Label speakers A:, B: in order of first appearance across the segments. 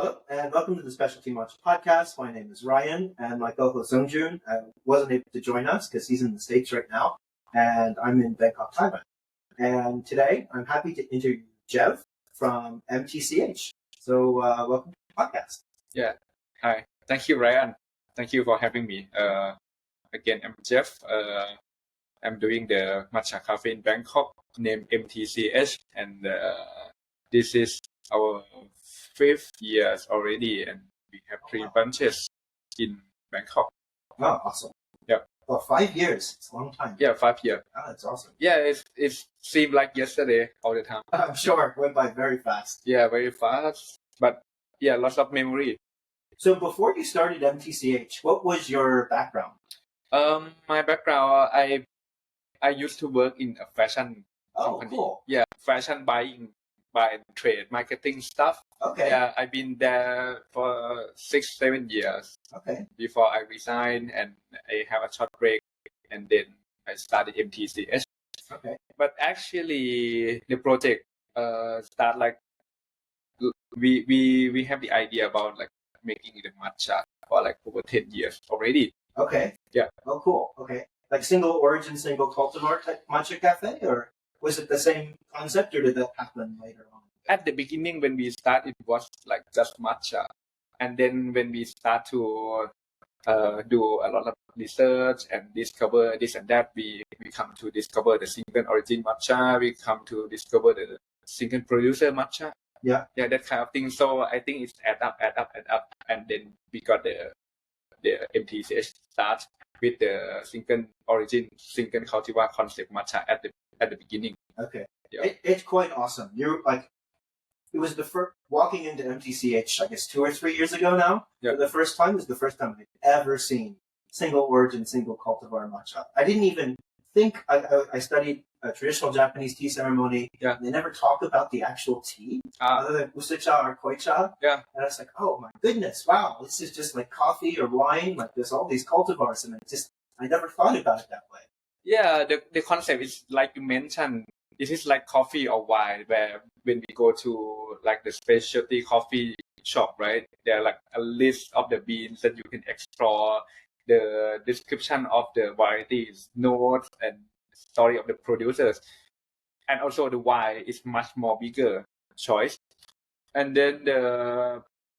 A: Hello, and welcome to the Specialty Matcha Podcast. My name is Ryan, and my co-host Sungjun wasn't able to join us because he's in the States right now, and I'm in Bangkok, Thailand. And today, I'm happy to interview Jev from MTCH. So, welcome to the podcast.
B: Yeah. Hi. Thank you, Ryan. Thank you for having me. Again, I'm Jev. I'm doing the matcha cafe in Bangkok, named MTCH, and this is our 5th year already, and we have 3 branches in Bangkok.
A: Oh, awesome.
B: Yeah.
A: Well, 5 years. It's a long time.
B: Yeah, 5 years.
A: Oh, that's awesome.
B: Yeah, it seemed like yesterday all the time.
A: I'm sure it went by very fast.
B: Yeah, very fast. But yeah, lots of memory.
A: So before you started MTCH, what was your background?
B: My background, I used to work in a fashion company.
A: Cool.
B: Yeah, fashion buying, buy and trade, marketing stuff.
A: Okay.
B: Yeah, I've been there for 6-7 years.
A: Okay.
B: Before I resigned and I have a short break, and then I started MTCH.
A: Okay.
B: But actually, the project start like we have the idea about like making the matcha for like over 10 years already.
A: Okay.
B: Yeah.
A: Oh, cool. Okay. Like single origin, single cultivar type matcha cafe, or was it the same concept, or did that happen later on?
B: At the beginning, when we started, it was like just matcha, and then when we start to do a lot of research and discover this and that, we come to discover the single origin matcha. We come to discover the single producer matcha.
A: Yeah.
B: Yeah, that kind of thing. So I think it's add up, and then we got the MTCH start with the single origin, single cultivar concept matcha at the beginning.
A: Okay.
B: Yeah.
A: It's quite awesome. You're like, it was the first walking into MTCH, I guess 2 or 3 years ago now.
B: Yeah.
A: For the first time was the first time I'd ever seen single origin, single cultivar matcha. I didn't even think I studied a traditional Japanese tea ceremony.
B: Yeah.
A: And they never talk about the actual tea other than usucha or koicha.
B: Yeah.
A: And I was like, oh my goodness, wow, this is just like coffee or wine. Like there's all these cultivars, and I never thought about it that way.
B: Yeah, the concept is like you mentioned. It is like coffee or wine, where when we go to like the specialty coffee shop, right? There are like a list of the beans that you can explore, the description of the varieties, notes, and story of the producers, and also the wine is much more bigger choice. And then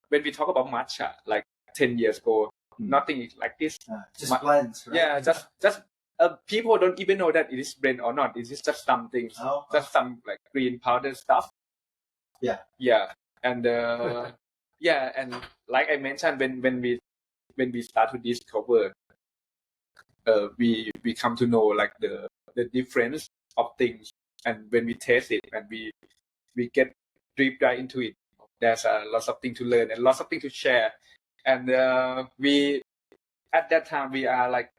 B: when we talk about matcha, like 10 years ago, nothing is like this.
A: Just blends, right?
B: Yeah, just people don't even know that it is blend or not. It is just something, just some like green powder stuff.
A: Yeah.
B: Yeah, and yeah, and like I mentioned, when we start to discover, we come to know like the difference of things, and when we taste it and we get deep dive into it, there's lots of things to learn and lots of things to share. And we at that time we are like,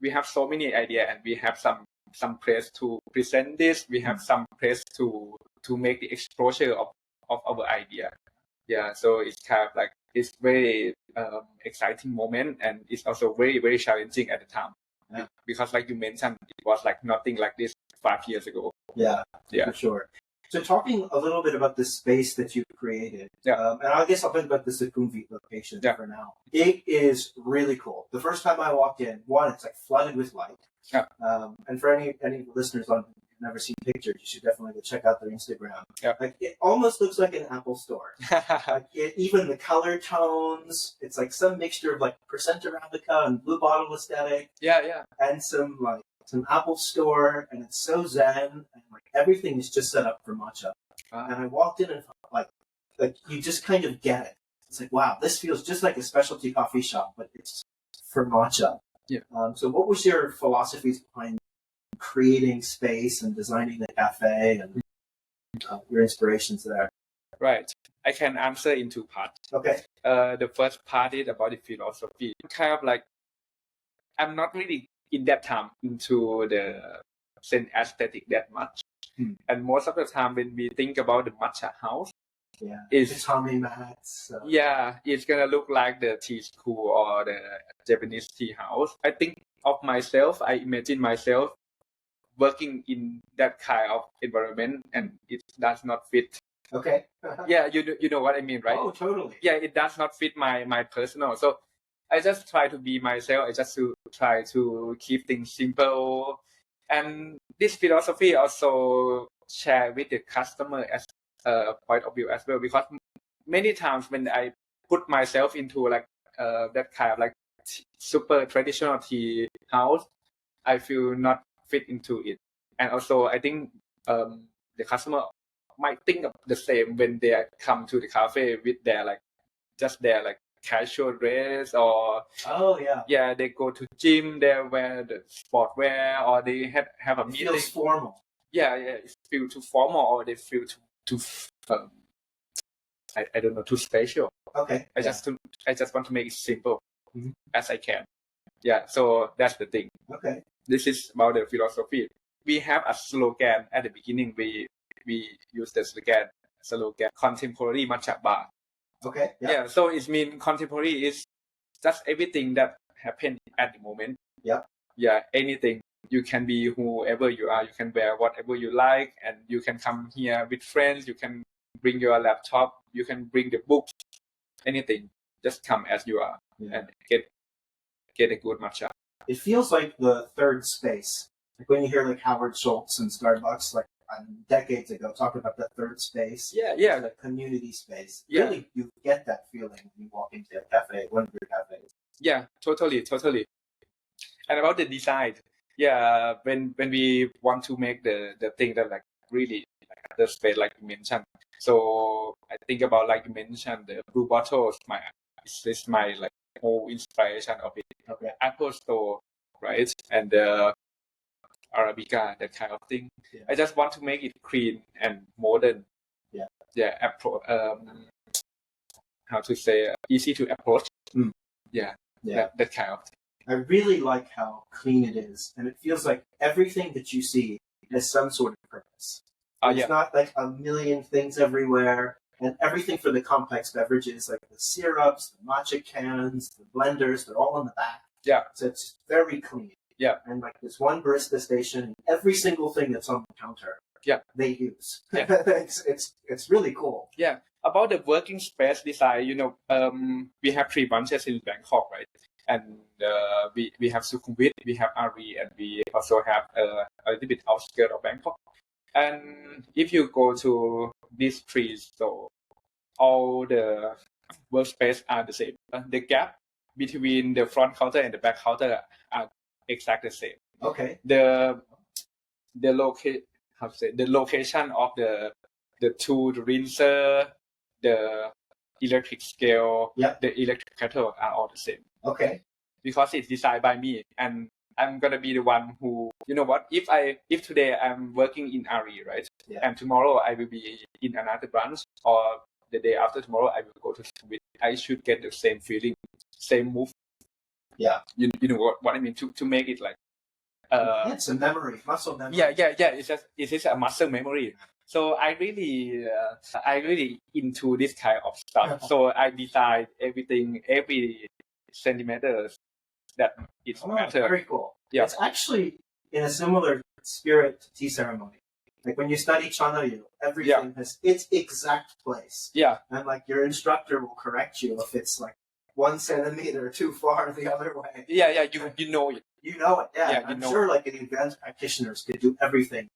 B: we have so many ideas, and we have some place to present this. We have some place to make the exposure of our idea. Yeah, so it's kind of like, it's very exciting moment, and it's also very, very challenging at the time.
A: Yeah.
B: Because like you mentioned, it was like nothing like this 5 years ago.
A: Yeah,
B: yeah,
A: for sure. So talking a little bit about the space that you've created,
B: yeah.
A: And I guess I'll talk about the Sukhumvit location
B: yeah.
A: for now. It is really cool. The first time I walked in, one, it's like flooded with light.
B: Yeah.
A: And for any listeners on who've never seen pictures, you should definitely go check out their Instagram.
B: Yeah.
A: Like it almost looks like an Apple store. Like even the color tones, it's like some mixture of like percent Arabica and blue bottle aesthetic.
B: Yeah, yeah.
A: And some Apple store, and it's so zen, and like everything is just set up for matcha. And I walked in and felt like you just kind of get it. It's like, wow, this feels just like a specialty coffee shop, but it's for matcha.
B: Yeah.
A: So what was your philosophies behind creating space and designing the cafe, and your inspirations there?
B: Right. I can answer in 2 parts.
A: Okay.
B: The first part is about the philosophy. Kind of like, I'm not really in that time into the scent aesthetic that much. And most of the time when we think about the matcha house,
A: it's tatami mats.
B: Yeah, it's gonna look like the tea school or the Japanese tea house. I think of myself, I imagine myself working in that kind of environment, and it does not fit
A: Okay.
B: Yeah, you know what I mean, right?
A: Oh, totally.
B: Yeah, it does not fit my personal. So I just try to be myself. I just to try to keep things simple, and this philosophy also share with the customer as a point of view as well. Because many times when I put myself into like that kind of like super traditional tea house, I feel not fit into it, and also I think the customer might think of the same when they come to the cafe with their like just their like casual dress, or
A: Oh, yeah.
B: they go to gym, they wear the sport wear, or they have a
A: It
B: meeting.
A: feels formal.
B: Yeah, it feel too formal, or they feel too I don't know, too special.
A: Okay.
B: I just want to make it simple as I can. Yeah, so that's the thing.
A: Okay.
B: This is about the philosophy. We have a slogan at the beginning. We use the slogan contemporary matcha bar.
A: Okay.
B: Yeah, so it means contemporary is just everything that happened at the moment.
A: Yeah.
B: Yeah, anything. You can be whoever you are. You can wear whatever you like, and you can come here with friends. You can bring your laptop. You can bring the books. Anything. Just come as you are and get a good matcha.
A: It feels like the third space. Like when you hear like Howard Schultz and Starbucks, like decades ago, talk about the third space.
B: Yeah.
A: The community space.
B: Yeah.
A: Really, you get that feeling when you walk into a cafe, one of your cafes.
B: Yeah, totally. And about the design, yeah, when we want to make the thing that like really like the space like you mentioned. So I think about like you mentioned the blue bottles. This is my like whole inspiration of it.
A: Okay.
B: Apple Store, right? And the Arabica, that kind of thing.
A: Yeah.
B: I just want to make it clean and modern. Yeah. How to say easy to approach. Yeah. That kind of thing.
A: I really like how clean it is, and it feels like everything that you see has some sort of purpose. It's not like a million things everywhere, and everything for the complex beverages, like the syrups, the matcha cans, the blenders, they're all in the back.
B: Yeah.
A: So it's very clean.
B: Yeah.
A: And like there's one barista station, every single thing that's on the counter, they use.
B: Yeah.
A: It's really cool.
B: Yeah. About the working space design, we have 3 branches in Bangkok, right? And we have Sukhumvit, we have Ari, and we also have a little bit outskirts of Bangkok. And if you go to these 3, so all the workspace are the same. The gap between the front counter and the back counter are exactly the same.
A: Okay.
B: The location of the tool, the rinser, the electric scale, the electric kettle are all the same.
A: Okay.
B: Because it's designed by me, and I'm gonna be the one who, you know what? If today I'm working in Ari, right?
A: Yeah.
B: And tomorrow I will be in another branch, or the day after tomorrow I will go to Sukhumvit. I should get the same feeling, same move.
A: Yeah.
B: You know what I mean, to make it like.
A: It's a memory, muscle memory.
B: Yeah. It is a muscle memory. So I really into this kind of stuff. So I design everything, every centimeters that it matters.
A: Very cool.
B: Yeah.
A: It's actually in a similar spirit to tea ceremony. Like when you study Chanayu, everything has its exact place.
B: Yeah.
A: And like your instructor will correct you if it's like 1 centimeter too far the other way.
B: Yeah. You know it.
A: You know it. Yeah. I'm sure like the advanced practitioners could do everything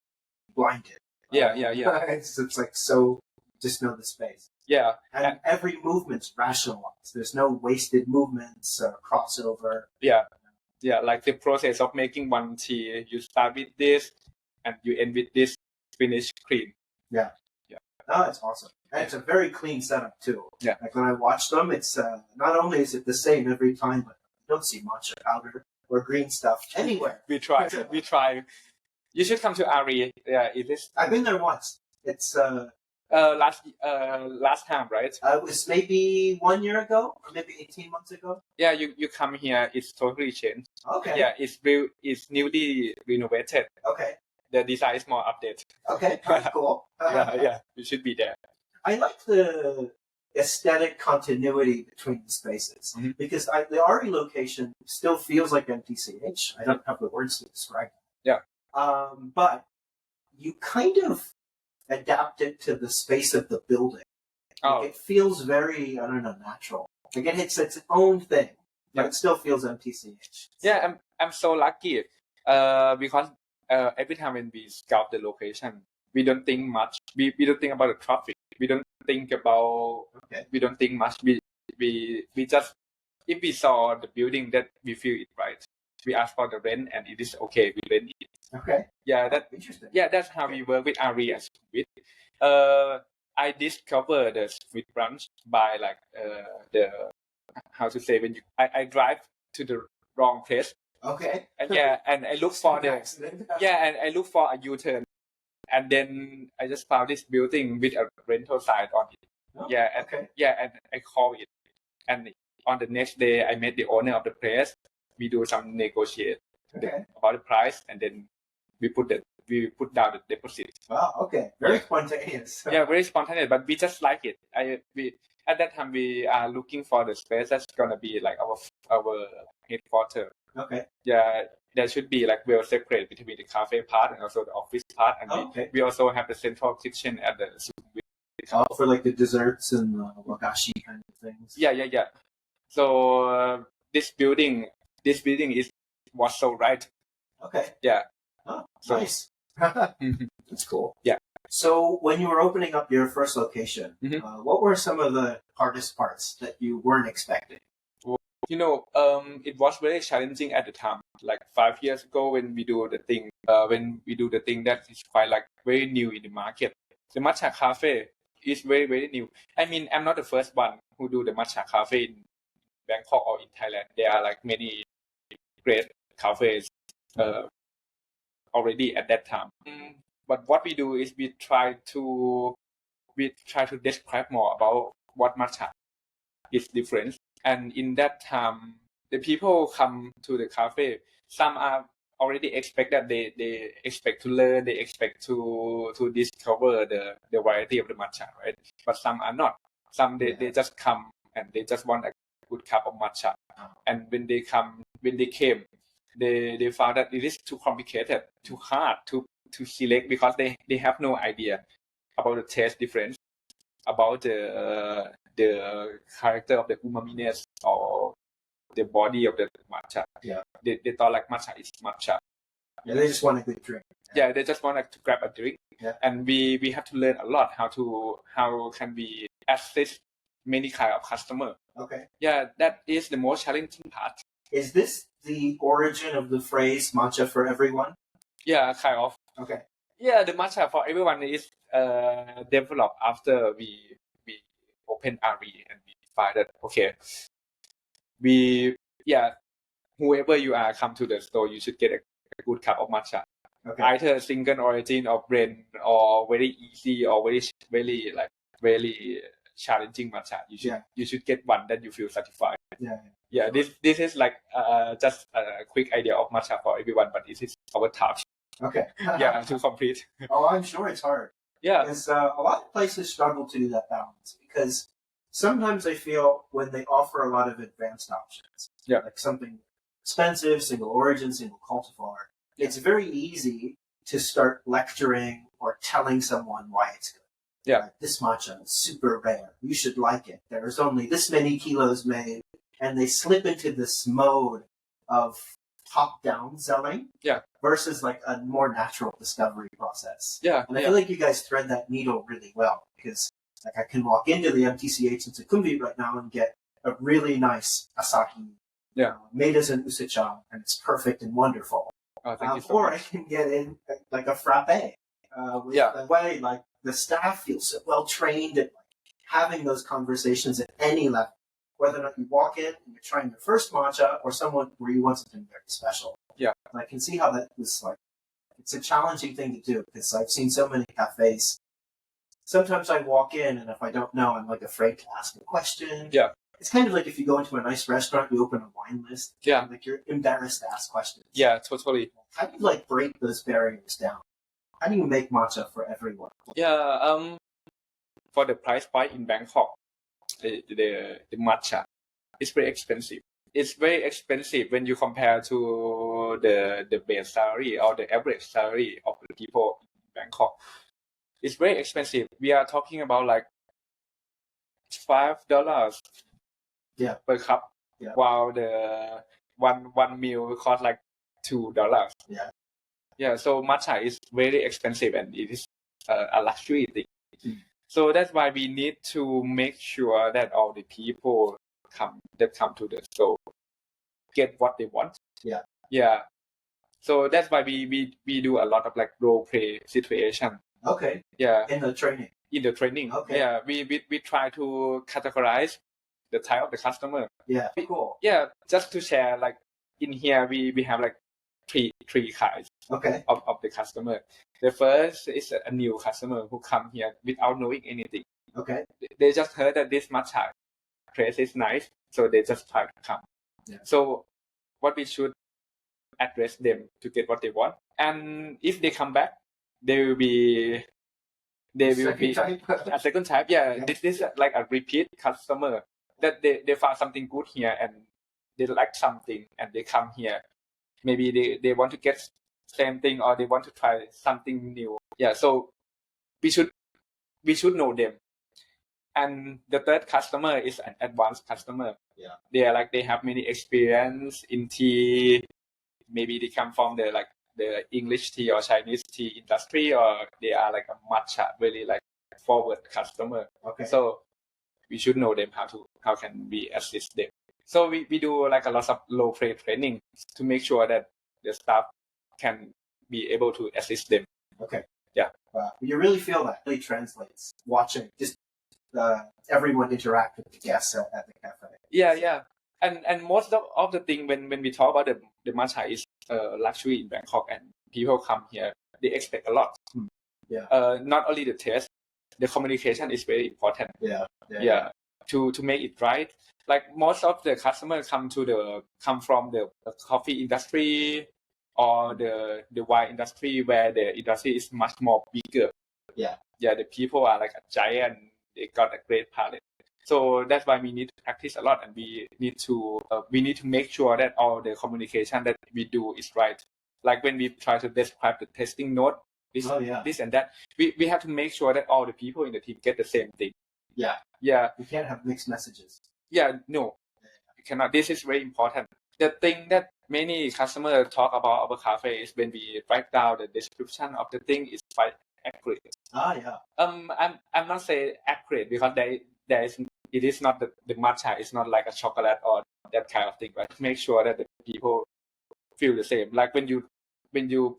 A: blinded.
B: Yeah.
A: It's like so just know the space.
B: Yeah.
A: And every movement's rationalized. There's no wasted movements or crossover.
B: Yeah. Like the process of making one tea, you start with this and you end with this, finish clean. Yeah.
A: Oh, it's awesome. And it's a very clean setup too.
B: Yeah.
A: Like when I watch them, it's not only is it the same every time, but you don't see matcha powder or green stuff anywhere.
B: We try. You should come to Ari. Yeah, it is.
A: I've been there once. It's
B: last time, right?
A: It was maybe 1 year ago, or maybe 18 months ago.
B: Yeah, you come here, it's totally changed.
A: Okay.
B: Yeah, it's newly renovated.
A: Okay.
B: The design is more updated.
A: Okay, that's cool.
B: Yeah, you should be there.
A: I like the aesthetic continuity between the spaces because the Ari location still feels like MTCH. I don't have the words to describe it.
B: Yeah.
A: But you kind of adapt it to the space of the building.
B: Oh,
A: It feels very, I don't know, natural. Again, it's its own thing, but it still feels MTCH.
B: yeah, I'm so lucky. Because every time when we scout the location, we don't think much. We don't think about the traffic. We don't think about.
A: Okay.
B: We don't think much. We just, if we saw the building that we feel it right, we ask for the rent and it is okay. We rent it.
A: Okay.
B: Yeah,
A: Interesting.
B: Yeah, that's how we work with Ari and Squid. I discovered the Squid branch by like the, how to say, when I drive to the wrong place.
A: Okay.
B: And and I look for and I look for a U-turn, and then I just found this building with a rental sign on it.
A: Oh,
B: And I call it, and on the next day I met the owner of the place. We do some negotiate about the price, and then we put down the deposit.
A: Wow. Okay. Very spontaneous.
B: Yeah, very spontaneous, but we just like it. We at that time we are looking for the space that's gonna be like our headquarters.
A: Okay.
B: Yeah, there should be like well separate between the cafe part and also the office part, and we also have the central kitchen at the
A: for like the desserts and wagashi kind of things.
B: Yeah. So this building was so right.
A: Okay.
B: Yeah.
A: Oh,
B: So-
A: nice. That's cool.
B: Yeah.
A: So when you were opening up your first location, what were some of the hardest parts that you weren't expecting?
B: It was very challenging at the time. Like 5 years ago, when we do the thing, that is quite like very new in the market. The matcha cafe is very, very new. I mean, I'm not the first one who do the matcha cafe in Bangkok or in Thailand. There are like many great cafes already at that time. But what we do is we try to describe more about what matcha is different. And in that time, the people come to the cafe. Some are already expect that they expect to learn, they expect to discover the variety of the matcha, right? But some are not. Some they just come and they just want a good cup of matcha. And when they came, they found that it is too complicated, too hard to select, because they have no idea about the taste difference, about the character of the umaminess or the body of the matcha.
A: Yeah.
B: They thought like matcha is matcha.
A: Yeah, they just want a good drink.
B: Yeah, they just want to grab a drink.
A: Yeah.
B: And we have to learn a lot how can we assist many kind of customer.
A: Okay.
B: Yeah, that is the most challenging part.
A: Is this the origin of the phrase matcha for everyone?
B: Yeah, kind of.
A: Okay.
B: Yeah, the matcha for everyone is developed after we open RE and we find that whoever you are come to the store, you should get a good cup of matcha.
A: Okay.
B: Either single origin or blend or very easy or very challenging matcha. You should get one that you feel satisfied.
A: Yeah.
B: This is like just a quick idea of matcha for everyone, but this is our task.
A: Okay.
B: To complete.
A: Oh, I'm sure it's hard.
B: Yeah.
A: Because a lot of places struggle to do that balance, because sometimes I feel when they offer a lot of advanced options, like something expensive, single origin, single cultivar, it's very easy to start lecturing or telling someone why it's good.
B: Yeah.
A: Like, this matcha is super rare. You should like it. There's only this many kilos made. And they slip into this mode of top-down selling versus like a more natural discovery process.
B: Yeah.
A: And I feel like you guys thread that needle really well, because like I can walk into the MTCH in Sukhumvit right now and get a really nice Asahi made as an usacha, and it's perfect and wonderful.
B: Oh, thank you so
A: or
B: much.
A: I can get in like a frappe with the way like the staff feels so well trained at like, having those conversations at any level. Whether or not you walk in and you're trying your first matcha or someone where you want something very special.
B: Yeah.
A: And I can see how that was like, it's a challenging thing to do, because I've seen so many cafes. Sometimes I walk in and if I don't know, I'm like afraid to ask a question.
B: Yeah.
A: It's kind of like if you go into a nice restaurant, you open a wine list.
B: Yeah.
A: Like you're embarrassed to ask questions.
B: Yeah, totally.
A: How do you like break those barriers down? How do you make matcha for everyone?
B: Yeah, for the price point in Bangkok, the matcha is very expensive. It's very expensive when you compare to the base salary or the average salary of the people in Bangkok. it's very expensive. We are talking about like $5 per cup, while the one meal cost like $2. Yeah. So matcha is very expensive and it is a luxury thing. So that's why we need to make sure that all the people that come to the store get what they want. Yeah. So that's why we do a lot of like role play situation.
A: Okay.
B: Yeah.
A: In the training. Okay.
B: Yeah. We try to categorize the type of the customer.
A: Yeah. Cool.
B: Yeah. Just to share, like in here we have like three kinds.
A: Okay.
B: Of the customer. The first is a new customer who come here without knowing anything.
A: Okay.
B: They just heard that this matcha place is nice, so they just try to come.
A: Yeah.
B: So what we should address them to get what they want, and if they come back, they will be a second type. Yeah. This is like a repeat customer that they found something good here and they like something and they come here. Maybe they want to get same thing or they want to try something new. Yeah. So we should know them. And the third customer is an advanced customer.
A: Yeah.
B: They have many experience in tea. Maybe they come from the English tea or Chinese tea industry, or they are like a matcha really like forward customer.
A: Okay.
B: So we should know them how can we assist them. So we do like a lot of role play training to make sure that the staff can be able to assist them.
A: Okay.
B: Yeah.
A: Wow. You really feel that really translates watching just everyone interact with the guests at the cafe.
B: Yeah. And most of the thing when we talk about the matcha is luxury in Bangkok, and people come here, they expect a lot.
A: Yeah.
B: Not only the taste, the communication is very important.
A: Yeah.
B: To make it right. Like most of the customers come from the coffee industry or the wine industry, where the industry is much more bigger.
A: Yeah.
B: The people are like a giant. They got a great palate. So that's why we need to practice a lot, and we need to make sure that all the communication that we do is right. Like when we try to describe the tasting note, this and that, we have to make sure that all the people in the team get the same thing.
A: Yeah.
B: You
A: can't have mixed messages.
B: No, you cannot. This is very important. The thing that many customers talk about our cafe is when we write down the description of the thing is quite accurate.
A: Yeah.
B: I'm not saying accurate because it is not the matcha is not like a chocolate or that kind of thing, but make sure that the people feel the same. Like when you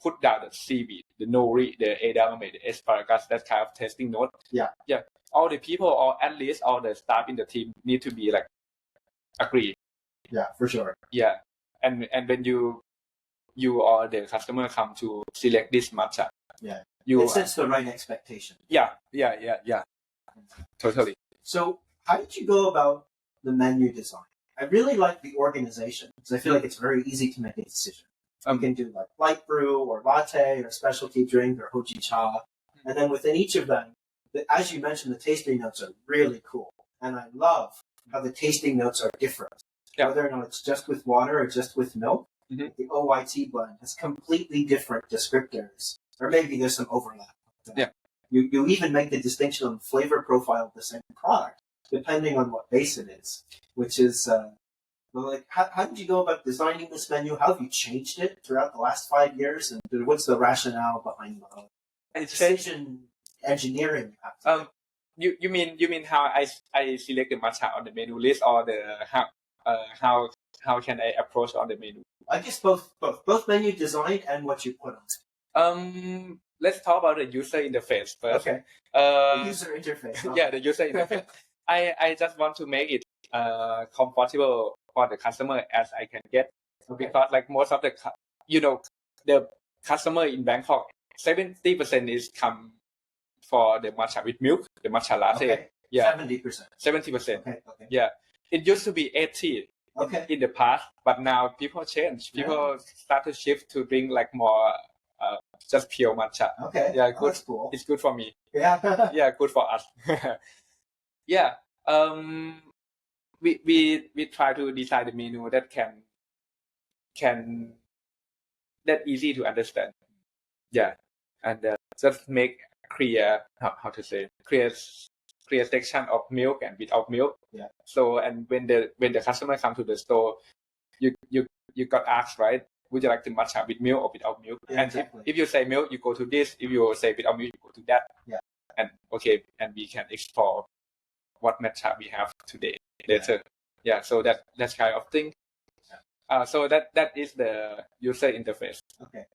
B: put down the seaweed, the nori, the edamame, the asparagus, that kind of tasting note.
A: Yeah.
B: All the people, or at least all the staff in the team, need to be like agree.
A: Yeah, for sure.
B: Yeah, and when you or the customer come to select this matcha.
A: Yeah. It sets the right expectation.
B: Yeah. Totally.
A: So how did you go about the menu design? I really like the organization because I feel like it's very easy to make a decision. You can do like light brew or latte or specialty drink or hoji cha. And then within each of them, as you mentioned, the tasting notes are really cool. And I love how the tasting notes are different. Yeah. Whether or not it's just with water or just with milk, the OYT blend has completely different descriptors. Or maybe there's some overlap.
B: Yeah.
A: You even make the distinction on the flavor profile of the same product, depending on what base it is, which is, how did you go about designing this menu? How have you changed it throughout the last 5 years? And what's the rationale behind the decision engineering?
B: You mean how I select the matcha on the menu list, or how can I approach on the menu?
A: I guess both menu design and what you put on it.
B: Let's talk about the user interface first.
A: Okay. The user interface.
B: Yeah, the user interface. I just want to make it comfortable for the customer as I can get, because like most of the customer in Bangkok, 70% is come for the matcha with milk, the matcha latte.
A: Okay.
B: Yeah.
A: 70%. Okay.
B: Yeah. It used to be 80 in the past, but now people change. People start to shift to drink like more just pure matcha.
A: Okay.
B: Yeah, good.
A: That's cool.
B: It's good for me.
A: Yeah.
B: Yeah, good for us. Yeah. We try to design the menu that that easy to understand. Yeah. And just make clear how to say clear section of milk and without milk.
A: Yeah.
B: So and when the customer come to the store, you got asked, right? Would you like the matcha with milk or without milk?
A: Yeah,
B: and
A: exactly.
B: if you say milk, you go to this. If you say without milk, you go to that.
A: Yeah.
B: And okay, and we can explore what matcha we have today later. Yeah. So that's kind of thing. So that is the user interface.
A: Okay.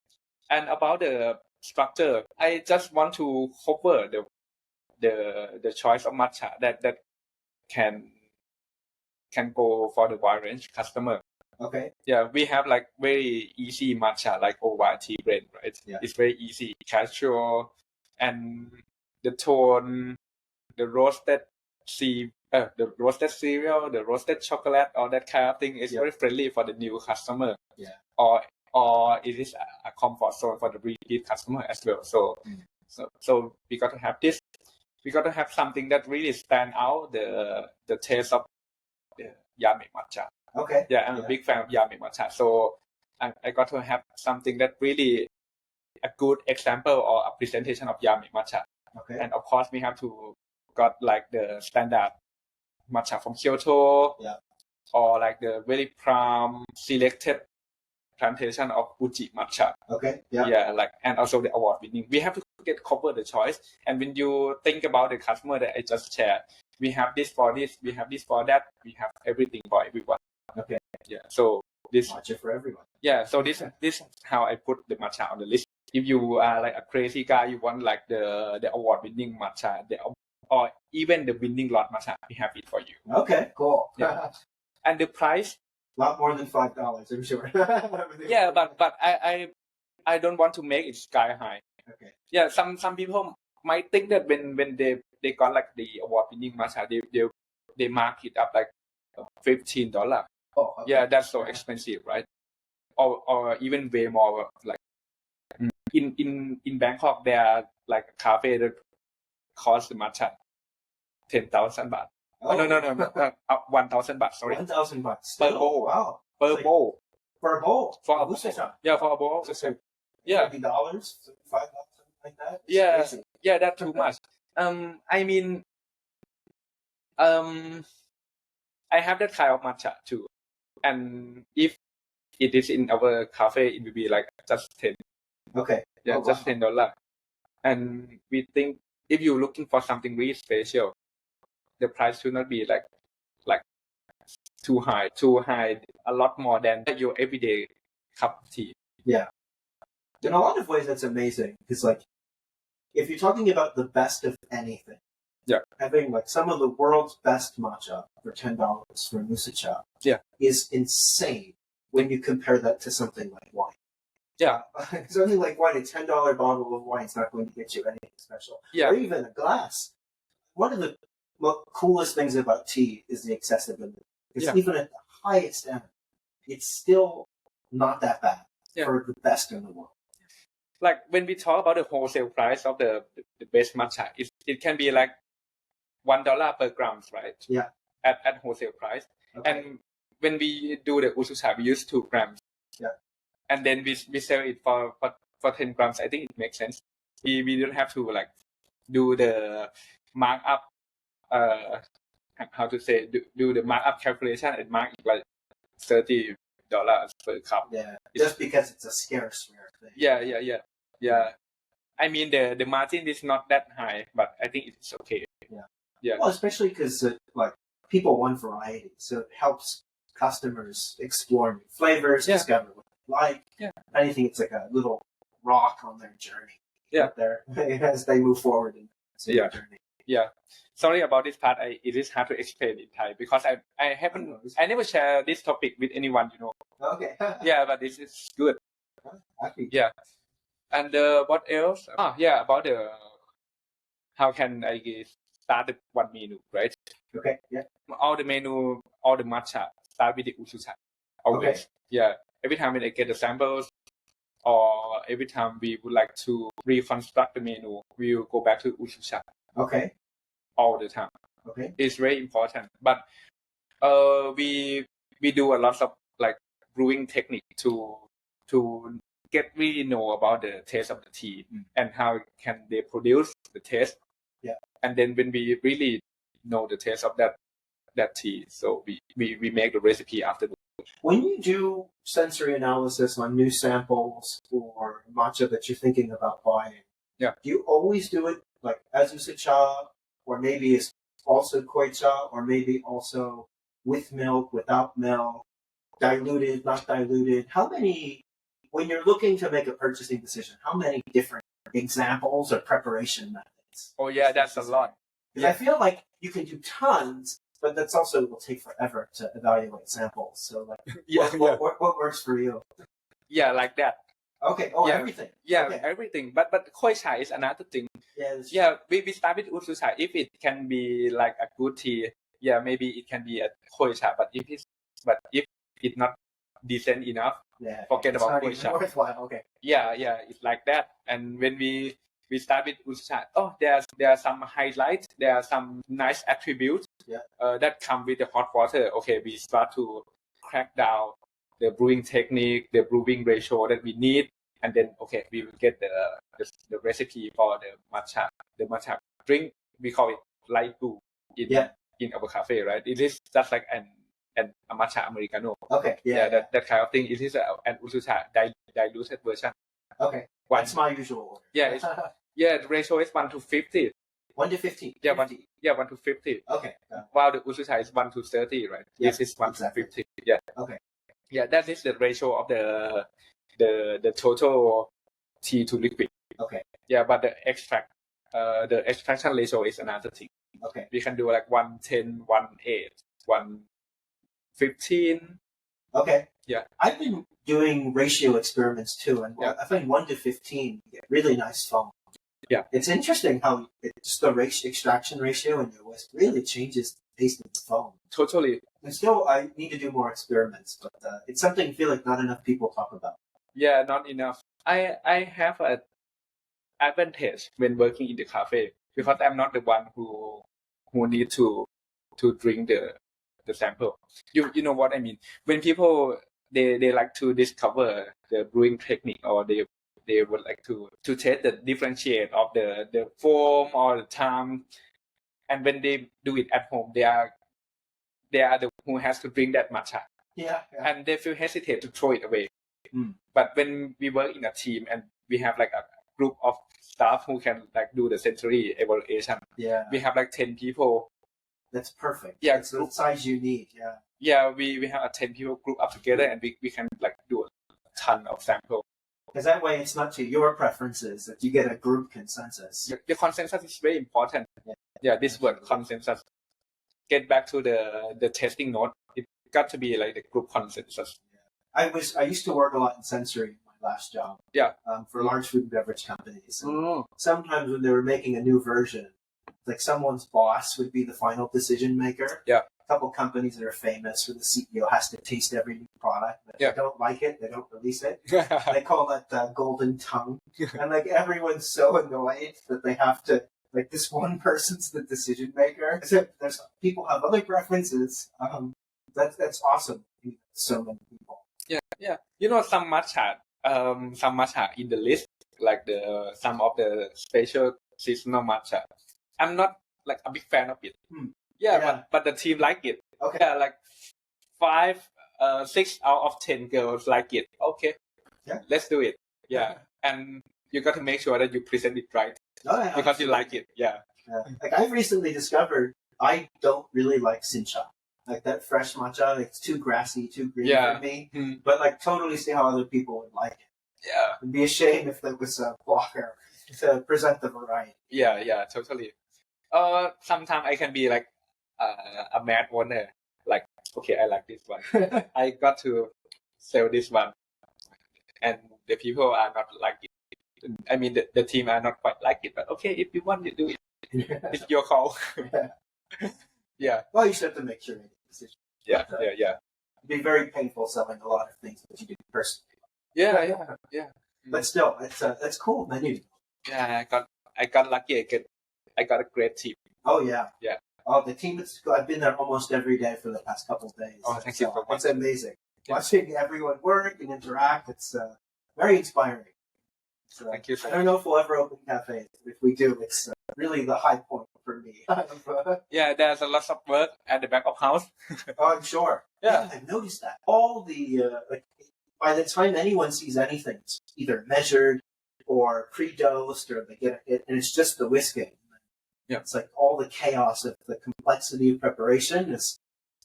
B: And about the structure, I just want to cover the choice of matcha that can go for the wide range customer.
A: Okay.
B: Yeah, we have like very easy matcha like OYT brand, right?
A: Yeah.
B: It's very easy, casual, and the tone, the roasted the roasted cereal, the roasted chocolate, all that kind of thing is very friendly for the new customer.
A: Yeah.
B: Or it is a comfort zone for the repeat customer as well. So we got to have this. We got to have something that really stand out the taste of the yummy matcha.
A: Okay.
B: Yeah, I'm a big fan of yummy matcha. So I got to have something that really a good example or a presentation of yummy matcha.
A: Okay.
B: And of course we have to got like the standard matcha from Kyoto.
A: Yeah.
B: Or like the very prime selected plantation of Uji matcha.
A: Okay. Yeah.
B: Yeah, like and also the award winning. We have to cover the choice. And when you think about the customer that I just shared, we have this for this, we have this for that, we have everything for everyone.
A: Okay.
B: Yeah. So this
A: matcha for everyone.
B: Yeah. So this is how I put the matcha on the list. If you are like a crazy guy, you want like the award winning matcha, or even the winning lot matcha, we have it for you.
A: Okay. Cool.
B: Yeah. And the price.
A: A lot more than $5, I'm sure.
B: Yeah, but I don't want to make it sky high.
A: Okay.
B: Yeah, some people might think that when they got like the award winning matcha, they mark it up like $15.
A: Oh, okay.
B: Yeah, that's so expensive, right? Or even way more. Like in Bangkok, there are like a cafe that costs the matcha 10,000 baht. Oh, no, 1,000 baht. Sorry,
A: 1,000 baht
B: per bowl.
A: Wow,
B: per bowl.
A: For a bowl.
B: For a bowl. Yeah, for a bowl. Yeah,
A: $50, $5, something like that.
B: Yeah, yeah, that's too much. I mean, I have that kind of matcha too, and if it is in our cafe, it will be like just 10.
A: Okay.
B: Yeah, just $10. And we think if you're looking for something really special, the price should not be like too high, a lot more than your everyday cup of tea.
A: Yeah. In a lot of ways, that's amazing. Because, like, if you're talking about the best of anything, having, like, some of the world's best matcha for $10 for Musacha is insane when you compare that to something like wine.
B: Yeah.
A: Something like wine, a $10 bottle of wine is not going to get you anything special.
B: Yeah.
A: Or even a glass. One of the coolest things about tea is the accessibility. Because even at the highest end, it's still not that bad for the best in the world.
B: Like when we talk about the wholesale price of the best matcha, it can be like $1 per grams, right?
A: Yeah.
B: At wholesale price. Okay. And when we do the usucha, we use 2 grams.
A: Yeah.
B: And then we sell it for 10 grams. I think it makes sense. We don't have to like do the markup. How to say do the markup calculation and mark it like $30 per cup.
A: Yeah, just because it's a scarce rare thing.
B: Yeah. I mean the margin is not that high, but I think it's okay. Yeah.
A: Well, especially because like people want variety, so it helps customers explore new flavors, discover what they like. Yeah. Anything, it's like a little rock on their journey.
B: Yeah.
A: There as they move forward in their journey.
B: Yeah. Sorry about this part. It is hard to explain in Thai because I never share this topic with anyone, you know.
A: Okay.
B: Yeah, but this is good.
A: Happy.
B: Yeah. And what else? About how can I start the one menu, right?
A: Okay. Yeah.
B: All the matcha start with the usucha. Always. Okay. Yeah. Every time when I get the samples, or every time we would like to reconstruct the menu, we will go back to usucha.
A: Okay.
B: All the time.
A: Okay.
B: It's very important. But we do a lot of like brewing technique to get really know about the taste of the tea and how can they produce the taste.
A: Yeah.
B: And then when we really know the taste of that tea, so we make the recipe after.
A: When you do sensory analysis on new samples or matcha that you're thinking about buying,
B: yeah,
A: do you always do it like azusa cha, or maybe it's also koi cha, or maybe also with milk, without milk, diluted, not diluted? How many, when you're looking to make a purchasing decision, how many different examples or preparation methods?
B: Oh yeah, that's a lot.
A: Because I feel like you can do tons, but that's also will take forever to evaluate samples. So like, what works for you?
B: Yeah, like that.
A: Okay. Oh, everything.
B: Yeah,
A: okay.
B: Everything. But koi cha is another thing.
A: Yeah.
B: We start with utsu cha. If it can be like a good tea, yeah, maybe it can be a koi cha. But if it's not decent enough, forget about koi cha.
A: Worthwhile. Okay.
B: Yeah, it's like that. And when we start with utsu cha, there are some highlights, there are some nice attributes that come with the hot water. Okay, we start to crack down the brewing technique, the brewing ratio that we need, and then we will get the recipe for the matcha drink. We call it light brew in our cafe, right? It is just like a matcha americano.
A: Okay.
B: That kind of thing. It is an utsu cha diluted version.
A: Okay. That's my usual order.
B: The ratio is 1:50.
A: 1:50.
B: Yeah, 1:50.
A: Okay.
B: While the utsu cha is 1:30, right? This is 1:50. Yeah.
A: Okay.
B: Yeah, that is the ratio of the total tea to liquid.
A: Okay.
B: Yeah, but the extraction ratio is another thing.
A: Okay.
B: We can do like 1:10, 1:8, 1:15. Okay. Yeah.
A: I've been doing ratio experiments too, and I find 1:15 you get really nice foam.
B: Yeah.
A: It's interesting how just the extraction ratio in your whisk really changes the taste of the foam.
B: Totally.
A: And still, I need to do more experiments, but it's something I feel like not enough people talk about.
B: Yeah, not enough. I have an advantage when working in the cafe because I'm not the one who need to drink the sample. You know what I mean? When people they like to discover the brewing technique, or they would like to test the differentiate of the foam or the time, and when they do it at home, they are the who has to drink that matcha.
A: Yeah.
B: And they feel hesitate to throw it away. But when we work in a team and we have like a group of staff who can like do the sensory evaluation, we have like 10 people.
A: That's perfect.
B: Yeah,
A: that's the size you need. Yeah.
B: Yeah, we have a 10 people group up together, and we can like do a ton of sample.
A: Because that way it's not to your preferences, that you get a group consensus.
B: The consensus is very important. Yeah, this word consensus. Get back to the testing note. It got to be like the group consensus.
A: I used to work a lot in sensory in my last job.
B: Yeah.
A: For large food and beverage companies. And sometimes when they were making a new version, like someone's boss would be the final decision maker.
B: Yeah.
A: A couple companies that are famous where the CEO has to taste every new product. But if they don't like it, they don't release it. They call it golden tongue. And like everyone's so annoyed that they have to, like this one person's the decision maker. There's people have other preferences. That's awesome. So many people.
B: Yeah. You know, some matcha in the list, like some of the special seasonal matcha. I'm not like a big fan of it. But the team like it.
A: Okay.
B: Yeah, like 6 out of 10 girls like it. Okay.
A: Yeah.
B: Let's do it. Yeah. And you got to make sure that you present it right. Because you like it. Yeah.
A: Like I've recently discovered I don't really like Sincha. Like that fresh matcha, it's too grassy, too green for me. But like totally see how other people would like it. Yeah. It'd be a shame if there was a blocker to present the variety.
B: Yeah, totally. Sometimes I can be like a mad owner. Like, okay, I like this one. I got to sell this one. And the people are not like it. I mean, the team are not quite like it. But okay, if you want to do it, it's your call. Yeah.
A: Well, you should have to make sure you make a decision.
B: Yeah.
A: It'd be very painful selling a lot of things that you do personally.
B: Yeah.
A: But still, that's cool. Then you.
B: Yeah, I got lucky. I got a great team.
A: Oh yeah.
B: Yeah.
A: Oh, the team is. I've been there almost every day for the past couple of days.
B: Oh, thank you so much.
A: It's amazing. Watching everyone work and interact, it's very inspiring. So,
B: thank you.
A: I don't know if we'll ever open cafes. If we do, it's really the high point for me.
B: Yeah, there's a lot of work at the back of house.
A: Oh, I'm sure.
B: Yeah.
A: I've noticed that. All the, by the time anyone sees anything, it's either measured or pre-dosed or they get it, and it's just the whisking.
B: Yeah.
A: It's like all the chaos of the complexity of preparation is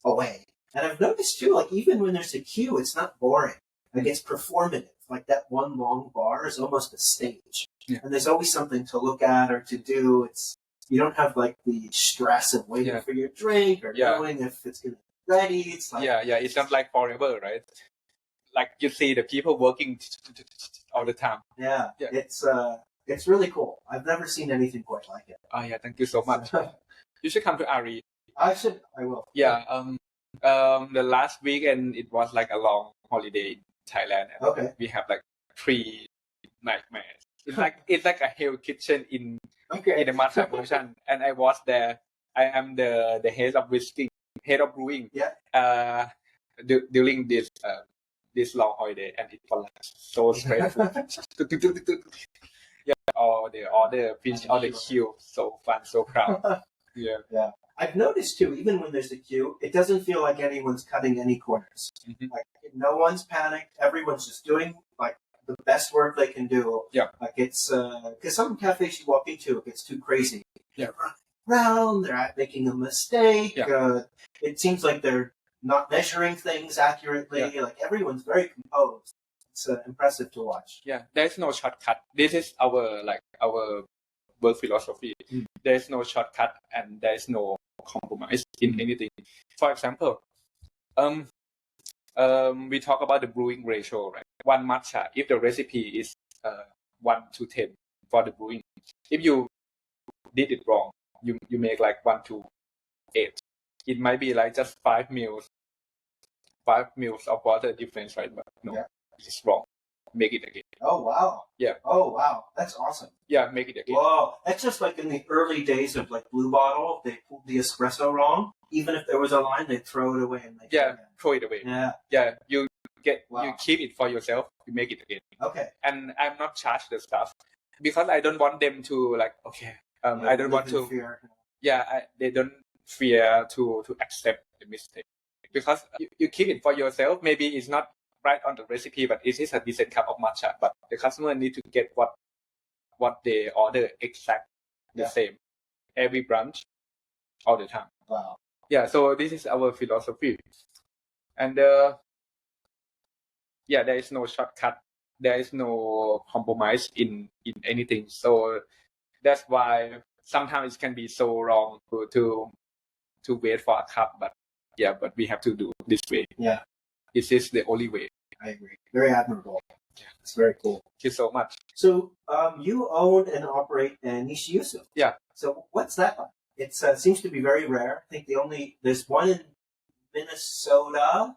A: away. And I've noticed too, like even when there's a queue, it's not boring. Like it's performative. Like that one long bar is almost a stage.
B: Yeah.
A: And there's always something to look at or to do. You don't have like the stress of waiting for your drink or knowing if it's going to be ready. It's like
B: it's not like forever, right? Like you see the people working all the time.
A: Yeah. It's really cool. I've never seen anything quite like it.
B: Oh yeah, thank you so much. You should come to Ari.
A: I will.
B: Yeah. The last weekend it was like a long holiday in Thailand. And
A: okay.
B: We have like 3 nightmares. It's like a hell kitchen in a Matcha version. And I was there. I am the head of brewing.
A: Yeah.
B: During this long holiday, and it was like so stressful. All the order, finish all the queue. So fun, so proud.
A: Yeah. I've noticed too, even when there's a queue, it doesn't feel like anyone's cutting any corners.
B: Mm-hmm.
A: Like no one's panicked. Everyone's just doing like the best work they can do.
B: Yeah.
A: Like it's because some cafes you walk into, it gets too crazy.
B: Yeah.
A: They're running around, they're making a mistake.
B: Yeah.
A: It seems like they're not measuring things accurately.
B: Yeah.
A: Like everyone's very composed. It's impressive to watch.
B: Yeah, there's no shortcut. This is our work philosophy. There's no shortcut and there's no compromise in anything. For example, we talk about the brewing ratio, right? One matcha, if the recipe is 1:10 for the brewing, if you did it wrong, you make like 1:8. It might be like just 5 mils of water difference, right? But no, it's wrong. Make it again.
A: Oh wow.
B: Yeah.
A: Oh wow, that's awesome.
B: Yeah, make it again.
A: Whoa, that's just like in the early days of like Blue Bottle. They pulled the espresso wrong. Even if there was a line, they'd throw it away and make it again.
B: Throw it away.
A: Yeah.
B: You keep it for yourself. You make it again.
A: Okay.
B: And I'm not charged the stuff because I don't want them to like. Okay. I don't want to.
A: Fear.
B: They don't fear to accept the mistake because you keep it for yourself. Maybe it's not right on the recipe, but it is a decent cup of matcha. But the customer need to get what they order exact the same every brunch all the time.
A: Wow.
B: Yeah, so this is our philosophy, and there is no shortcut. There is no compromise in anything. So that's why sometimes it can be so wrong to wait for a cup, but we have to do this way.
A: Yeah.
B: This is the only way.
A: I agree. Very admirable.
B: Yeah.
A: It's very cool.
B: Thank you so much.
A: So you own and operate Nishiyusu.
B: Yeah.
A: So what's that like? It seems to be very rare. I think there's one in Minnesota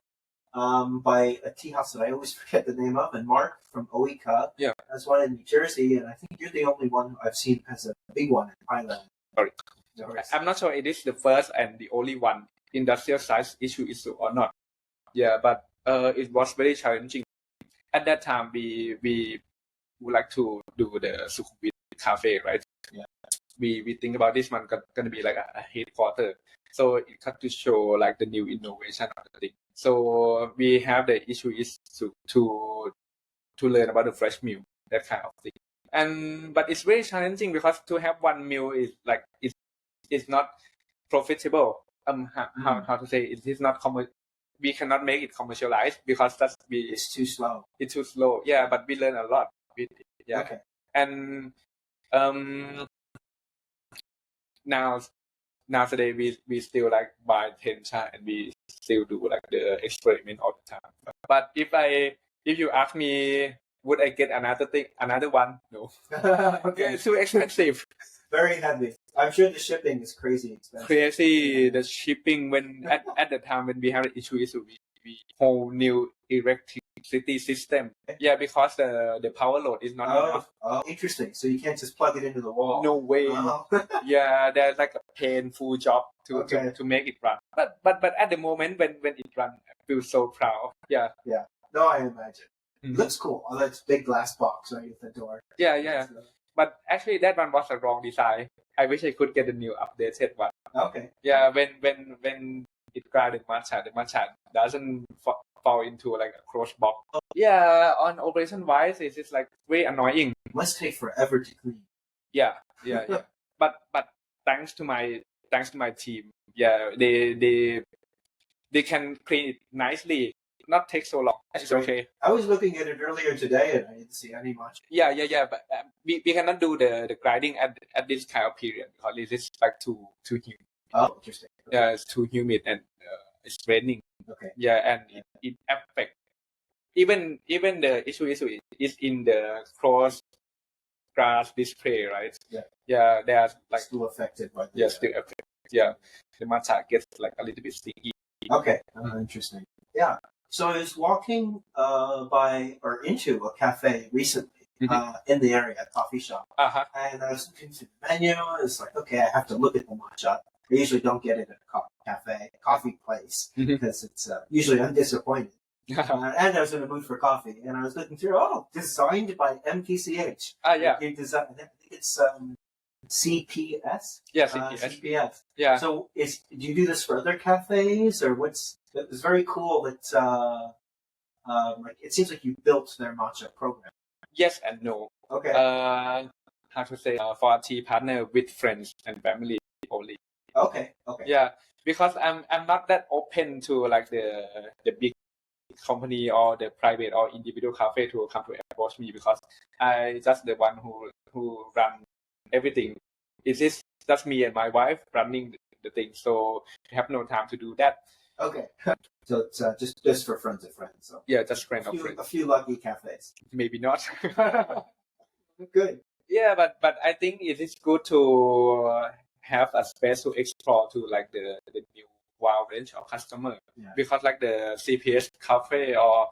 A: by a tea house that I always forget the name of, and Mark from Oika.
B: Yeah.
A: There's one in New Jersey, and I think you're the only one I've seen has a big one in Thailand.
B: Sorry.
A: No worries.
B: I'm not sure it is the first and the only one industrial size issue or not. Yeah, but it was very challenging. At that time, we would like to do the Sukhumvit cafe, right?
A: Yeah.
B: We think about this one gonna be like a headquarter, so it got to show like the new innovation of the thing. So we have the issue is to learn about the fresh milk, that kind of thing. But it's very challenging because to have one meal is like it's not profitable. How to say it is not we cannot make it commercialized because
A: it's too slow.
B: It's too slow. Yeah, but we learn a lot with it. Yeah.
A: Okay.
B: And now today we still like buy Tencha and we still do like the experiment all the time. But if you ask me, would I get another one? No.
A: Okay.
B: It's too expensive.
A: Very heavy. I'm sure the shipping is crazy expensive.
B: The shipping when at the time when we have the issue is we whole new electricity system. Yeah, because the power load is not enough.
A: Oh, interesting. So you can't just plug it into the wall.
B: No way. Yeah, there's like a painful job to make it run. But at the moment when it runs, I feel so proud. Yeah.
A: Yeah. No, I imagine. It looks cool. Oh, that's big glass box right at the door.
B: Yeah. But actually that one was a wrong design. I wish I could get a new updated one.
A: Okay.
B: Yeah, when it got the matcha doesn't fall into like a cross box. Yeah, on operation wise, it's just like very annoying.
A: Must take forever to clean.
B: Yeah. But thanks to my team, yeah, they can clean it nicely. Not take so long. It's okay.
A: I was looking at it earlier today and I didn't see any matcha.
B: Yeah. But we cannot do the grinding at this kind of period because it is like too humid.
A: Oh, interesting. Okay.
B: Yeah, it's too humid and it's raining.
A: Okay.
B: Yeah, and it affects even the issue is in the cross glass display, right? Yeah, they are like
A: still affected by
B: still affected. Yeah, the matcha gets like a little bit sticky.
A: Okay, interesting. Yeah. So I was walking into a cafe recently in the area, a coffee shop, and I was looking through the menu. It's like, okay, I have to look at the matcha. I usually don't get it at a coffee place, because it's usually I'm disappointed. And I was in the mood for coffee, and I was looking through. Designed by MTCH.
B: Yeah.
A: I think it's CPS.
B: Yeah,
A: CPS.
B: Yeah.
A: So do you do this for other cafes, or what's? It's very cool that like it seems like you built their matcha program.
B: Yes and no.
A: Okay.
B: How to say? For a tea partner with friends and family only.
A: Okay.
B: Yeah, because I'm not that open to like the big company or the private or individual cafe to come to approach me, because I just the one who run everything. It is just me and my wife running the thing, so we have no time to do that.
A: Okay. So it's just for friends of friends. So.
B: Yeah, just friends of friends.
A: A few lucky cafes.
B: Maybe not.
A: Good.
B: Yeah, but I think it is good to have a space to explore to like the new wide range of customer, because like the CPS cafe or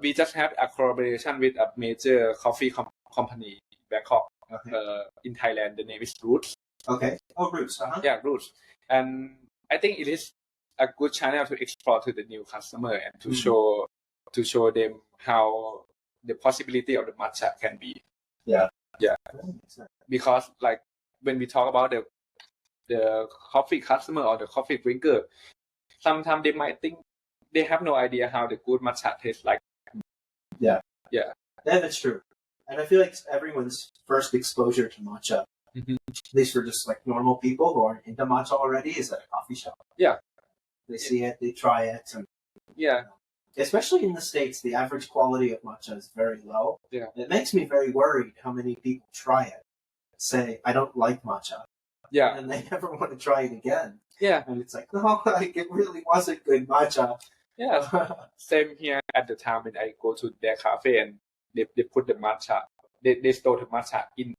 B: we just have a collaboration with a major coffee company in Bangkok. In Thailand, the name is Roots.
A: Okay. Oh, Roots.
B: Yeah, Roots. And I think it is a good channel to explore to the new customer and to show them how the possibility of the matcha can be. Yeah. Because like when we talk about the coffee customer or the coffee drinker, sometimes they might think they have no idea how the good matcha tastes like. Yeah,
A: that's true. And I feel like everyone's first exposure to matcha, at least for just like normal people who aren't into matcha already, is at a coffee shop.
B: Yeah.
A: They see it, they try it. And, especially in the States, the average quality of matcha is very low.
B: Yeah.
A: It makes me very worried how many people try it, say, I don't like matcha.
B: Yeah.
A: And they never want to try it again.
B: Yeah.
A: And it's like, no, like it really wasn't good matcha.
B: Yeah. Same here at the time when I go to their cafe and they put the matcha, they store the matcha in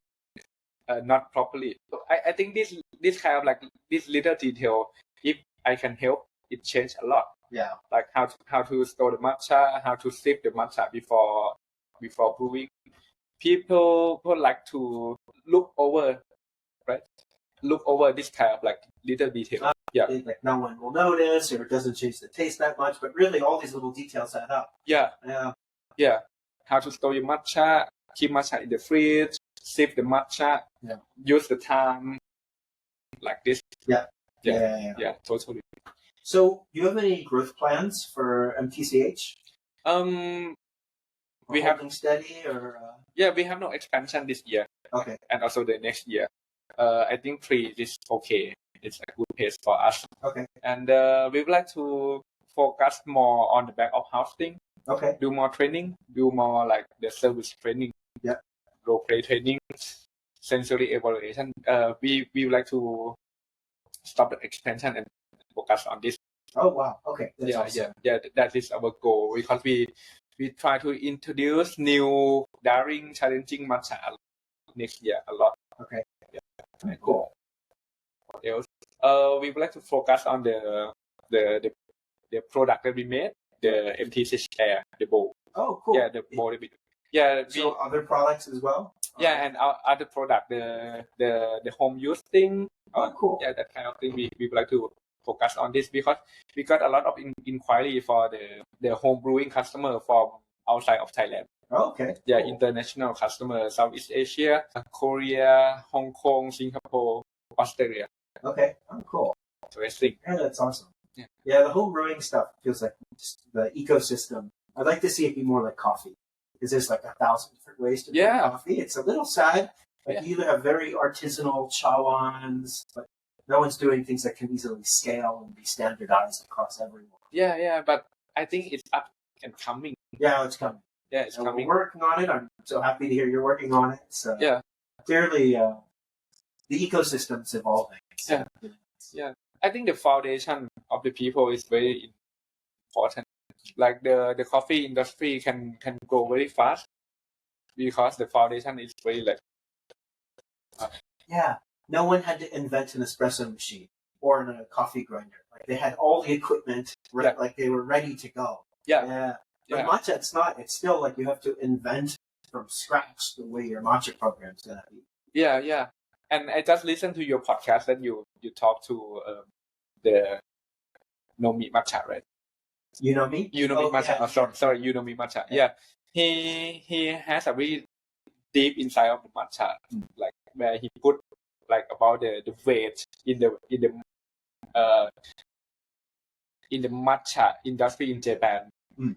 B: not properly. So I think this kind of like this little detail, if I can help, it changed a lot.
A: Yeah.
B: Like how to store the matcha, how to sip the matcha before brewing. People like to look over this kind of like little detail.
A: Like no one will notice, or it doesn't change the taste that much, but really all these little details add up.
B: Yeah. How to store your matcha, keep matcha in the fridge, sip the matcha, use the time like this. Yeah, totally.
A: So, do you have any growth plans for MTCH?
B: We have
A: steady, or
B: we have no expansion this year.
A: Okay,
B: and also the next year. I think 3 is okay. It's a good pace for us.
A: Okay,
B: and we would like to focus more on the back of house thing.
A: Okay,
B: do more training, do more like the service training.
A: Yeah,
B: role play training, sensory evaluation. We would like to stop the expansion and focus on this.
A: Oh wow! Okay. That's awesome.
B: That is our goal, because we try to introduce new daring, challenging matcha next year a lot.
A: Okay.
B: Cool. What else? We would like to focus on the product that we made, the MTCH Air, the bowl.
A: Oh, cool.
B: Yeah, the bowl.
A: So other products as well.
B: Yeah, and our other product, the home use thing.
A: Oh, cool.
B: Yeah, that kind of thing. We would like to focus on this, because we got a lot of inquiry for the home brewing customer from outside of Thailand.
A: Okay.
B: Yeah, cool. International customer, Southeast Asia, Korea, Hong Kong, Singapore. Australia.
A: Okay. Oh, cool.
B: Interesting.
A: Yeah, that's awesome.
B: Yeah.
A: The home brewing stuff feels like just the ecosystem. I'd like to see it be more like coffee, because there's like 1,000 different ways to brew coffee. It's a little sad. Like you either have very artisanal chawans, but no one's doing things that can easily scale and be standardized across everyone.
B: Yeah, but I think it's up and coming.
A: Yeah, it's coming.
B: Yeah, it's coming.
A: We're working on it. I'm so happy to hear you're working on it. So clearly, the ecosystem's evolving. So.
B: Yeah. I think the foundation of the people is very important. Like the coffee industry can grow very fast because the foundation is very like.
A: No one had to invent an espresso machine or a coffee grinder. Like they had all the equipment, right? Like they were ready to go. But matcha, it's not. It's still like you have to invent from scratch the way your matcha program is gonna be.
B: Yeah. And I just listened to your podcast that you talk to the Nomi Matcha, right?
A: You know me?
B: Matcha. Yeah. Sorry, you know me Matcha. Yeah. He has a very deep insight of the matcha, like where he put like about the weight in the matcha industry in Japan.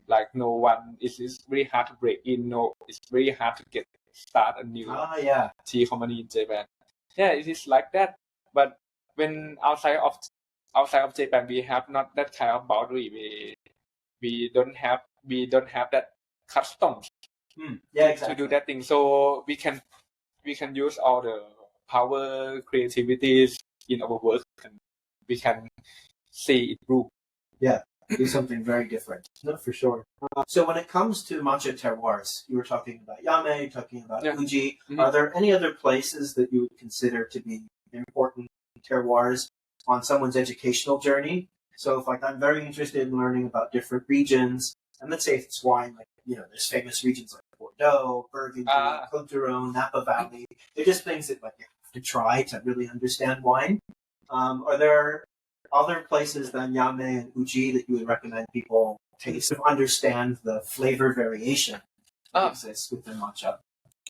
B: Like no one it's very hard to break in. No, it's very hard to start a new tea company in Japan. Yeah, it is like that. But when outside of Japan, we have not that kind of boundary. We don't have that customs to do that thing. So we can use all the power, creativities in our work, and we can see it through.
A: Yeah, do something very different. No, for sure. So when it comes to matcha terroirs, you were talking about Yame, talking about Uji. Are there any other places that you would consider to be important terroirs on someone's educational journey? So if like I'm very interested in learning about different regions, and let's say if it's wine, like there's famous regions like Bordeaux, Burgundy, Côte d'Or, Napa Valley. They're just things that like you have to try to really understand wine. Are there other places than Yame and Uji that you would recommend people taste to understand the flavor variation that exists within matcha?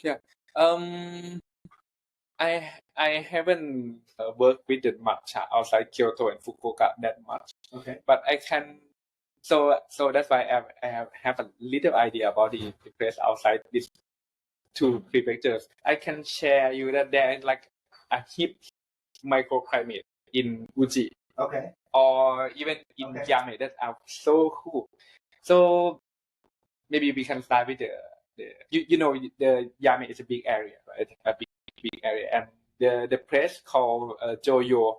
B: Yeah. I haven't worked with the matcha outside Kyoto and Fukuoka that much.
A: Okay.
B: But I can. So that's why I have a little idea about the place outside these two prefectures. I can share you that there is like a hip microclimate in Uji.
A: Okay.
B: Or even in Yame that are so cool. So maybe we can start with the the Yame is a big area, right? A big area, and the place called Joyo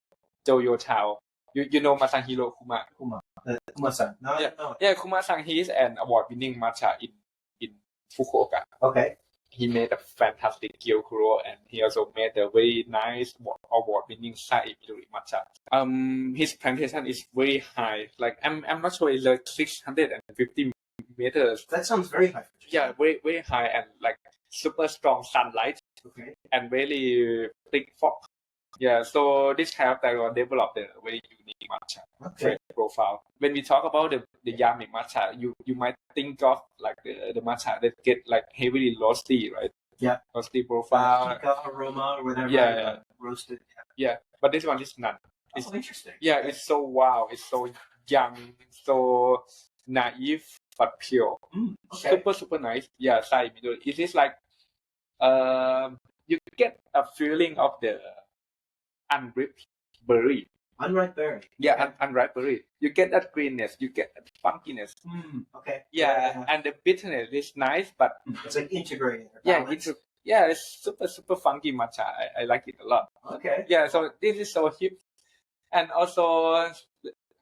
B: Town. You know Masahiro
A: Kuma-san. No.
B: Yeah, Kuma-san, he is an award-winning matcha in Fukuoka.
A: Okay.
B: He made a fantastic gyokuro, and he also made a very nice award-winning Sai Midori matcha. His plantation is very high. Like I'm not sure, it's like 650 meters.
A: That sounds very high.
B: Yeah, very very high, and like super strong sunlight.
A: Okay.
B: And very thick fog. Yeah, so this have developed a very unique matcha profile. When we talk about the Yame matcha, you might think of like the matcha that get like heavily roasty, right?
A: Yeah.
B: Roasty profile.
A: Aroma or whatever.
B: Yeah.
A: Roasted.
B: Yeah, but this one is none.
A: It's interesting.
B: Yeah, it's so wow. It's so young, so naive but pure.
A: Okay.
B: Super nice. Yeah, Sai Midori. It is like you get a feeling of the unripe berry.
A: Unripe berry.
B: Yeah, unripe berry. You get that greenness. You get that funkiness.
A: Okay.
B: Yeah, and the bitterness is nice, but
A: it's like integrated.
B: It's super funky matcha. I like it a lot.
A: Okay.
B: Yeah, so this is so hip, and also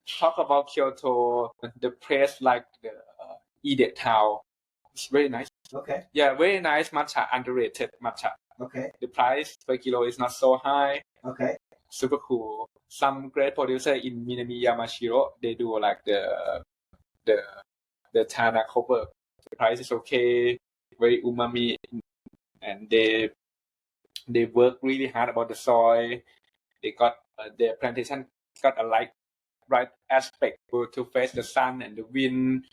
B: talk about Kyoto. The place like the Ide Town. It's very nice.
A: Okay.
B: Yeah, very nice matcha. Underrated matcha.
A: Okay.
B: The price per kilo is not so high.
A: Okay.
B: Super cool. Some great producer in Minami Yamashiro, they do like the Tana copper. The price is okay, very umami, and they work really hard about the soil. They got their plantation got a right aspect to face the sun and the wind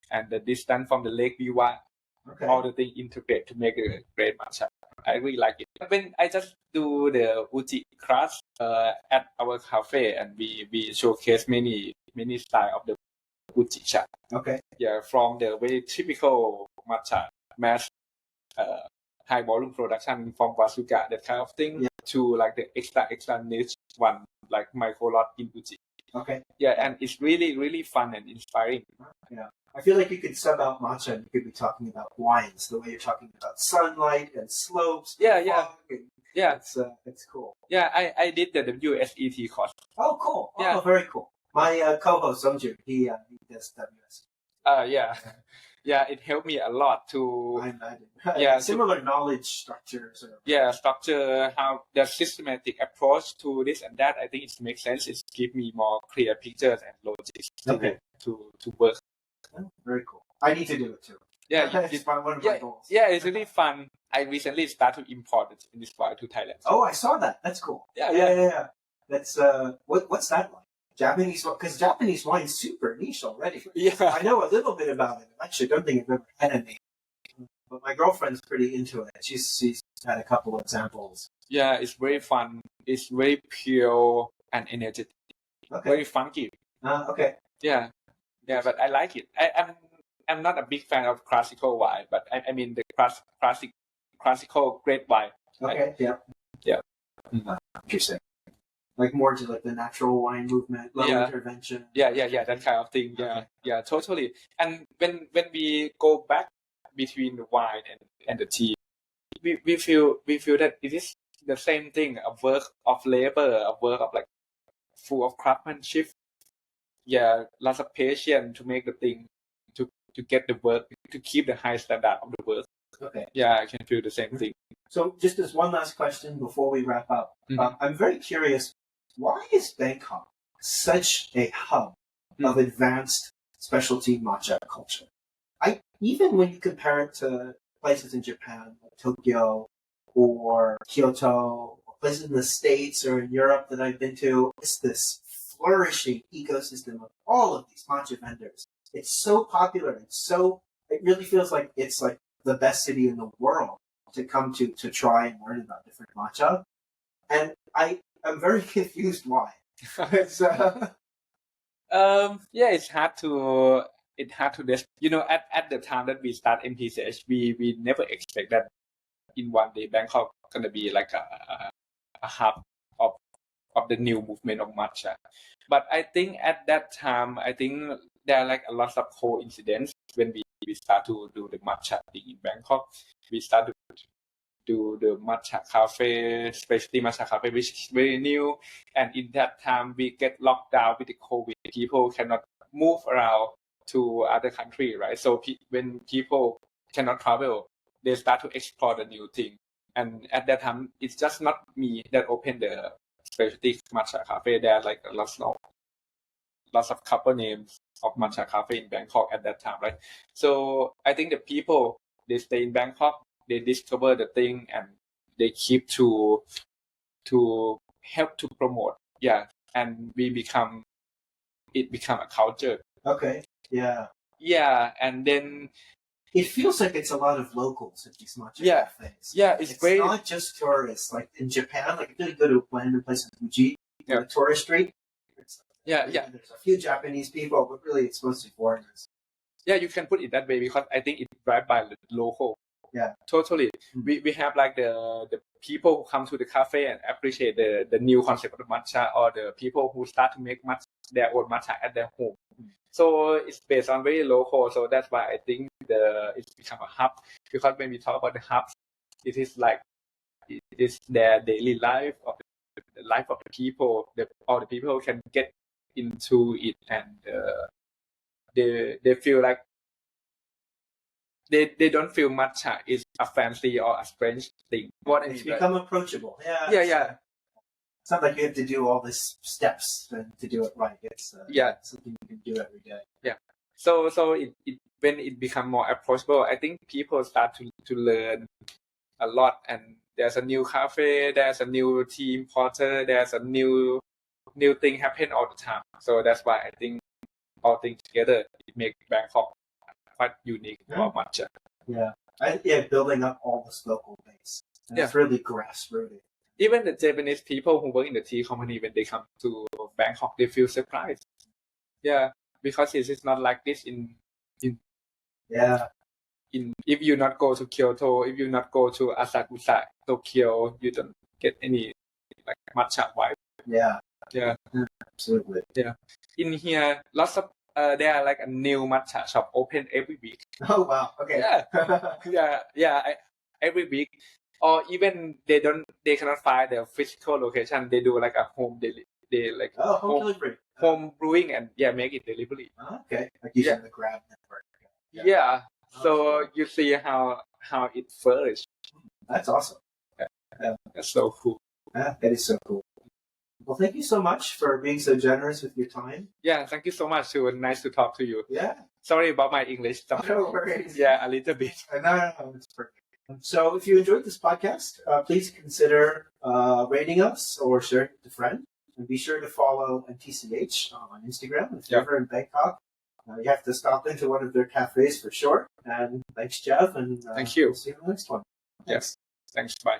B: and the distance from the Lake Biwa.
A: Okay.
B: All the things integrate to make a great matcha. I really like it. When I just do the Uji class, at our cafe, and we showcase many style of the Uji cha.
A: Okay.
B: Yeah, from the very typical matcha mass high volume production from Wasuga, that kind of thing,
A: Yeah.
B: to like the extra niche one, like micro lot in Uji.
A: Okay.
B: Yeah, and it's really fun and inspiring.
A: Yeah. I feel like you could sub out matcha and you could be talking about wines, the way you're talking about sunlight and slopes.
B: Yeah,
A: and
B: yeah.
A: fog and
B: Yeah,
A: it's cool.
B: yeah. I did the WSET course.
A: Oh, cool.
B: Yeah.
A: Oh, very cool. My co-host Songju, he does WS.
B: Yeah, yeah. It helped me a lot to
A: I imagine.
B: Yeah,
A: Similar knowledge structures.
B: structure how the systematic approach to this and that. I think it makes sense. It gives me more clear pictures and logics to work.
A: Oh, very cool. I need to do it too.
B: Yeah,
A: it's one of my goals.
B: Yeah, it's really fun. I recently started to import this wine to Thailand.
A: Oh, I saw that. That's cool. Yeah. That's what's that like? Japanese, because Japanese wine is super niche already.
B: Yeah,
A: I know a little bit about it. Actually, I don't think I've ever had any. But my girlfriend's pretty into it. She's had a couple of examples.
B: Yeah, it's very fun. It's very pure and energetic.
A: Okay.
B: Very funky.
A: Okay.
B: Yeah, but I like it. I'm not a big fan of classical wine, but I mean the classical great wine.
A: Okay. Yeah. Interesting. Like more to like the natural wine movement, low intervention.
B: Yeah, that kind of thing. Yeah, totally. And when we go back between the wine and the tea, we feel that it is the same thing, a work of labor, a work of like full of craftsmanship. Yeah, lots of patience to make the thing, to get the work, to keep the high standard of the work.
A: Okay.
B: Yeah, I can feel the same thing.
A: So just as one last question before we wrap up, I'm very curious, why is Bangkok such a hub of advanced specialty matcha culture? Even when you compare it to places in Japan, like Tokyo or Kyoto, or places in the States or in Europe that I've been to, it's this flourishing ecosystem of all of these matcha vendors. It's so popular. It really feels like it's like the best city in the world to come to try and learn about different matcha. And I'm very confused why. It's,
B: it's hard to at the time that we start MTCH, we never expect that in one day Bangkok gonna be like a hub of the new movement of matcha. But I think at that time, I think there are like a lot of coincidence when we start to do the matcha thing in Bangkok. We start to do the matcha cafe, especially matcha cafe, which is very new. And in that time, we get locked down with the COVID. People cannot move around to other country, right? So when people cannot travel, they start to explore the new thing. And at that time, it's just not me that opened the specialty matcha cafe. There are like lots of couple names of matcha cafe in Bangkok at that time, right? So I think the people, they stay in Bangkok, they discover the thing, and they keep to help to promote. Yeah, and it become a culture.
A: Okay. Yeah.
B: Yeah, and then
A: it feels like it's a lot of locals at these matcha cafes.
B: Yeah,
A: it's
B: very,
A: not just tourists. Like in Japan, like if you go to a random place in Fuji, the tourist street. There's a few Japanese people, but really it's mostly foreigners.
B: Yeah, you can put it that way because I think it drives by the local.
A: Yeah,
B: totally. We have like the people who come to the cafe and appreciate the new concept of the matcha, or the people who start to make their own matcha at their home. So it's based on very local. So that's why I think it's become a hub, because when we talk about the hubs, it is like it is their daily life, of the life of the people. All the people can get into it, and they feel like they don't feel matcha is a fancy or a strange thing.
A: It's become approachable.
B: Yeah.
A: It's not like you have to do all these steps to do it right. It's something you can do every day.
B: Yeah. So it when it becomes more approachable, I think people start to learn a lot, and there's a new cafe, there's a new team porter, there's a new thing happen all the time. So that's why I think all things together, it makes Bangkok quite unique for matcha.
A: Yeah. Building up all this local base. And it's really grassrooted.
B: even the Japanese people who work in the tea company, when they come to Bangkok, they feel surprised. Yeah, because it is not like this in if you not go to Kyoto, if you not go to Asakusa, Tokyo, you don't get any like matcha vibe.
A: Yeah.
B: Yeah.
A: Absolutely.
B: Yeah. In here, lots of there are like a new matcha shop open every week.
A: Oh wow. Okay.
B: Yeah. Every week, or even they cannot find their physical location. They do like a home delivery.
A: home delivery.
B: Home brewing and make it delivery.
A: Okay. Like using the Grab network.
B: Yeah. So you see how it flourished.
A: That's awesome.
B: Yeah. That's so cool.
A: That is so cool. Well, thank you so much for being so generous with your time.
B: Yeah, thank you so much. It was nice to talk to you.
A: Yeah.
B: Sorry about my English.
A: No worries.
B: Yeah, a little bit.
A: No, it's perfect. So if you enjoyed this podcast, please consider rating us or sharing it with a friend. And be sure to follow MTCH on Instagram. If you're ever in Bangkok, you have to stop into one of their cafes for sure. And thanks, Jev. And
B: thank you.
A: We'll see you in the next one.
B: Yes. Thanks. Bye.